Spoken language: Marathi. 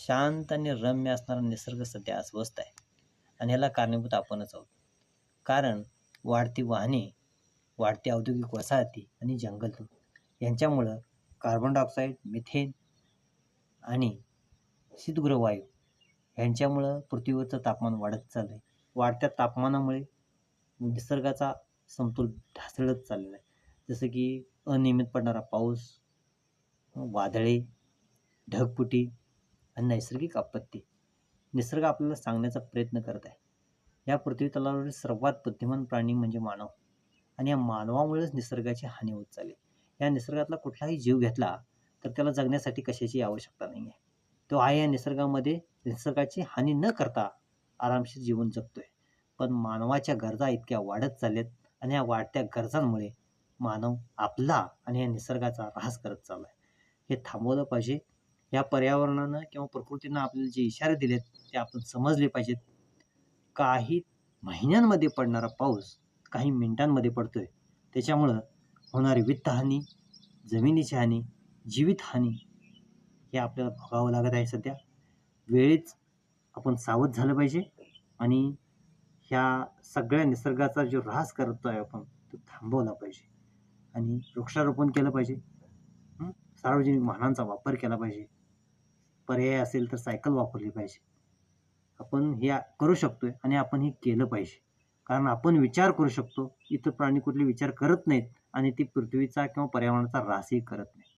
शांत आणि रम्य असणारा निसर्ग सध्या अस्वस्थ आहे आणि ह्याला कारणीभूत आपणच आहोत. कारण वाढती वाहने, वाढती औद्योगिक वसाहती आणि जंगलतोड यांच्यामुळं कार्बन डायऑक्साईड, मिथेन आणि शीतगृह वायू ह्यांच्यामुळं पृथ्वीवरचं तापमान वाढत चाललं आहे. वाढत्या तापमानामुळे निसर्गाचा समतोल ढासळत चाललेला आहे. जसं की अनियमित पडणारा पाऊस, वादळे, ढगफुटी आणि नैसर्गिक आपत्ती. निसर्ग आपल्याला सांगण्याचा प्रयत्न करत आहे. या पृथ्वी तलावरील सर्वात बुद्धिमान प्राणी म्हणजे मानव आणि या मानवामुळेच निसर्गाची हानी होत चालली. या निसर्गातला कुठलाही जीव घेतला तर त्याला जगण्यासाठी कशाची आवश्यकता नाही आहे. तो आहे या निसर्गामध्ये निसर्गाची हानी न करता आरामशीर जीवन जगतोय. पण मानवाच्या गरजा इतक्या वाढत चालल्यात आणि या वाढत्या गरजांमुळे मानव आपला आणि या निसर्गाचा ऱ्हास करत चालला आहे. हे थांबवलं पाहिजे. या पर्यावरणानं किंवा प्रकृतीनं आपल्याला जे इशारे दिलेत ते आपण समजले पाहिजेत. काही महिन्यांमध्ये पडणारा पाऊस काही मिनिटांमध्ये पडतोय. त्याच्यामुळं होणारी वित्तहानी, जमिनीची हानी, जीवितहानी हे आपल्याला भोगावं लागत आहे सध्या. वेळीच आपण सावध झालं पाहिजे आणि ह्या सगळ्या निसर्गाचा जो ऱ्हास करतोय आपण तो थांबवला पाहिजे आणि वृक्षारोपण केलं पाहिजे. सार्वजनिक वाहनांचा वापर केला पाहिजे. पर्याय असेल तर सायकल वापरली पाहिजे. आपण हे करू शकतोय आणि आपण हे केलं पाहिजे. कारण आपण विचार करू शकतो. इतर प्राणी कुठले विचार करत नाहीत आणि ती पृथ्वीचा किंवा पर्यावरणाचा ऱ्हासही करत नाहीत.